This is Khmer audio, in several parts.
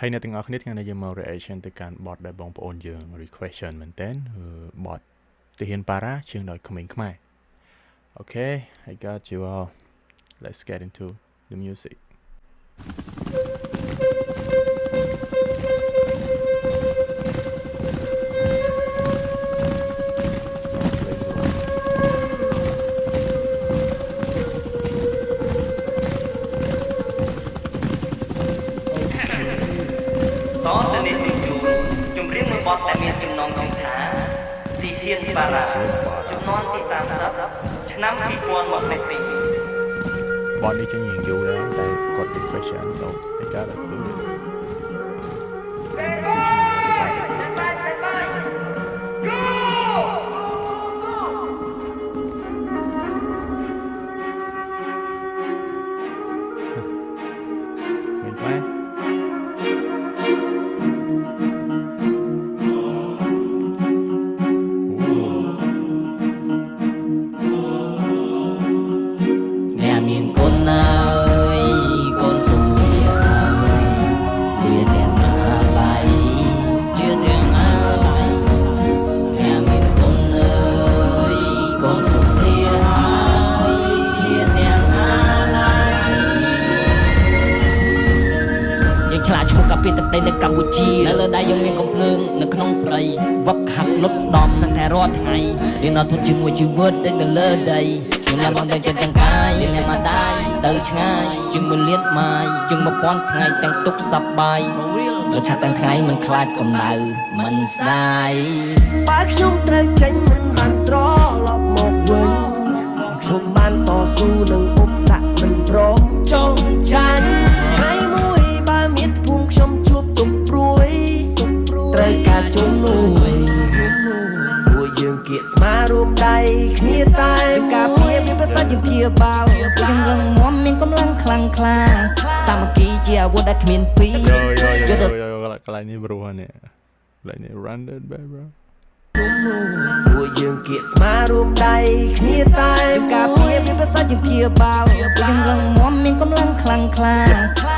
ហើយអ្នកទាំងអស់គ្នាថ្ងៃនេះយើងមក reaction ទៅកាន់ bot ដែលបងប្អូនយើង requestion មែនតើ bot ទាហានប៉ារ៉ាជាងដោយក្មេងខ្មែរ Okay I got you all let's get into the musicบอสแต่มีจำนองของขาที่เฮียนปาราจำนวนที่30ชนะปีกวนหมดในปีบอสนี่จะยิงอยู่แล้วแต่กด requestion so I gotta do itពីទឹកដីនៅកម្ពុជានៅលើដៃយើងមានកំភ្លើងនៅក្នុងព្រៃវឹកខាត់លុតដំសឹងតែរាល់ថ្ងៃរៀនអត់ធន់ជាមួយជីវិតដែលនៅលើដីជាអ្នកបងទៅចិត្តទាំងកាយអ្នកមកដៃទៅឆ្ងាយជាង1លានម៉ាយជាង1000ថ្ងៃទាំងទុកសប្បាយរត់ឆាត់ទាំងថ្ងៃមិនខ្លាចកម្ដៅមិនស្ដាយបើខ្ញុំត្រូវចេញមិនបានត្រឡប់មកវិញខ្ញុំបានតស៊ូនឹងឧបសគ្គមិនព្រមចង់ចាញ់ហើយមួយបើមានភូមិខ្ញុំជួបទុកព្រួយត្រូវការជំនួយពួកយើងគៀកស្មាររួមដៃគ្នាតែការព្រៀបមានប្រសាទជាព្យាបាលពួកយើងរឹងមាំមានកម្លាំងខ្លាំងក្លាសាមគ្គីជាអាវុធដែលគ្មានពីរយកកន្លែងនេះព្រោះនេះកន្លែងនេះ run that back bro ពួកយើងគៀកស្មាររួមដៃគ្នាតែការព្រៀបមានប្រសាទជាព្យាបាលពួកយើងរឹងមាំមានកម្លាំងខ្លាំងក្លា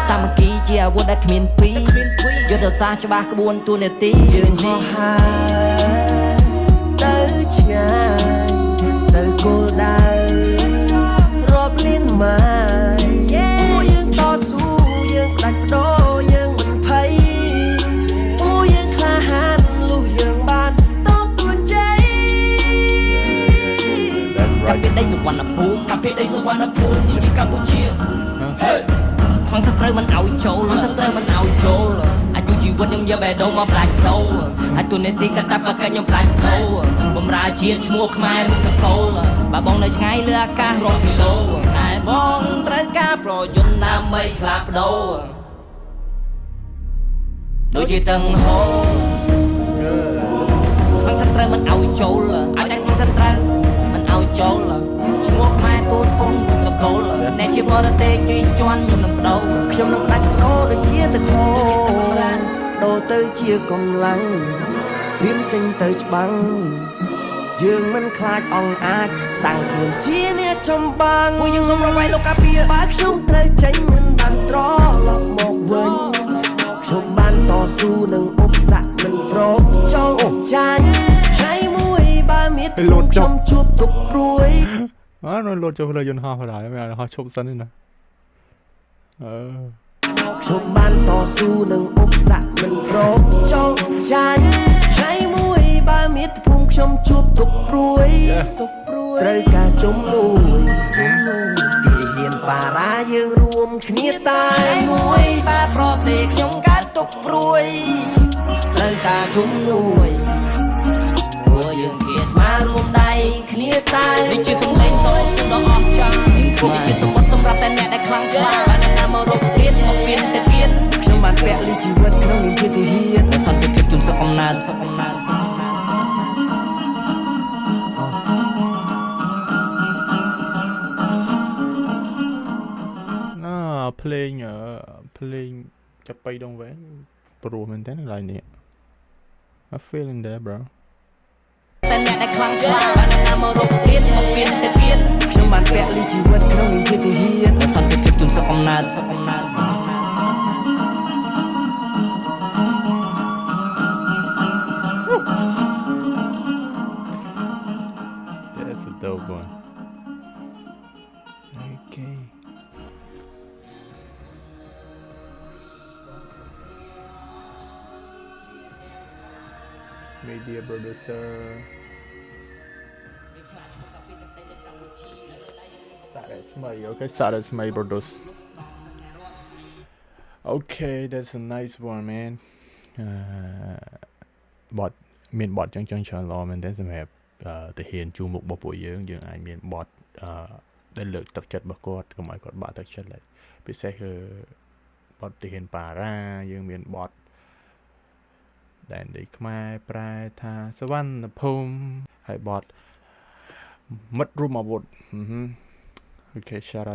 សាមគ្គីជាអាវុធដែលគ្មានពីរយុទ្ធសាស្ត្រច្បាស់ក្បួនទូនាទីយើងហោះហើរទៅឆ្ងាយទៅគោលដៅរាប់លានម៉ាយពួកយើងតស៊ូយើងផ្ដាច់បដូរយើងមិនភ័យពួកយើងក្លាហានលុះយើងបានតទួនជ័យកាពីដីសុវណ្ណភូមិកាពីដីសុវណ្ណភូមិនេះជាកម្ពុជាខាងសត្រូវមិនឲ្យចូលសត្រូវមិនឲ្យចូលអាយុជីវិតខ្ញុំយកបេះដូងមកផ្លាច់ដូរហើយទូនេតិកតាបកខ្ញុំផ្លាច់ដូរបំរើជាតិឈ្មោះខ្មែរមុខនគរបើបងនៅឆ្ងាយលើអាកាសរាប់គីឡូតែបងត្រូវការប្រយោជន៍ដើម្បីផ្លាស់ប្ដូរដូចជាទាំងហូរខាងសត្រូវមិនឲ្យចូលឲ្យតែខាងសត្រូវមិនឲ្យចូលឈ្មោះខ្មែរពូនពងនគរអ្នកជាបរទេសជិះជាន់ខ្ញុំនឹងបដូរខ្ញុំនឹងផ្ដាច់បដូរដូចជាទឹកហូរបដូរទៅជាកម្លាំងព្រៀមចេញទៅច្បាំងយើងមិនខ្លាចអង្អាចតាំងខ្លួនជាអ្នកចំបាំងពួកយើងសូមរវាយលោកកាពីបើខ្ញុំត្រូវចេញមិនបានត្រឡប់មកវិញខ្ញុំបានតស៊ូនឹងឧបសគ្គមិនព្រមចង់អូចាញ់ហើយមួយបើមានខ្ញុំជួបទុកព្រួយnó lột cho lời dân họ lại mẹ họ chụp sân đi nè ខ្ញុំបានតស៊ូនឹងឧបសគ្គមិនព្រមចង់ចាញ់ហើយមួយបើមានភូមិខ្ញុំជួបទុកព្រួយត្រូវការជំនួយទាហានប៉ារ៉ាយើងរួមគ្នាតែមួយបើប្រទេសខ្ញុំកើតទុកព្រួយត្រូវការជំនួយពួកយើងគៀស្មាររួមដៃគ្នាតែនេះជាសម្លេងតដ៏អស្ចារ្យនេះជាសម្បត្តិសម្រាប់តែអ្នកដែលខ្លាំងក្លាបានណាមករកព្រៀនមកពៀនទៅគៀនខ្ញុំបានពលីជីវិតក្នុងនាមជាទាហានសន្តិភាពជំសុខអំណាចplaying ចាប់បៃដងវែងព្រោះមែនតើកន្លែងនេះ I feeling there bro តែអ្នកដែលខ្លាំងក្លាបានណាមករកព្រៀនមកពៀនទៅគៀនខ្ញុំបានពលីជីវិតក្នុងនាមជាទាហានសន្តិភាពជំសុខអំណាច media producer សាក់តែថ្មី okay សាក់តែថ្មី produce okay that's a nice one man បត់មានបត់ចឹងច្រើនល្អមែនទេសម្រាប់ទៅហ៊ានជួមុខរបស់ពួកយើងអាចមានបត់ដែលលើកទឹកចិត្តរបស់គាត់កុំឲ្យគាត់បាក់ទឹកចិត្តឡើយពិសេសគឺបត់ទៅហ៊ានប៉ារ៉ាយើងមានបត់ដែនដីខ្មែរប្រែថាសវណ្ណភូមិហើយបត់មិត្តរួមអាវុធokay shout out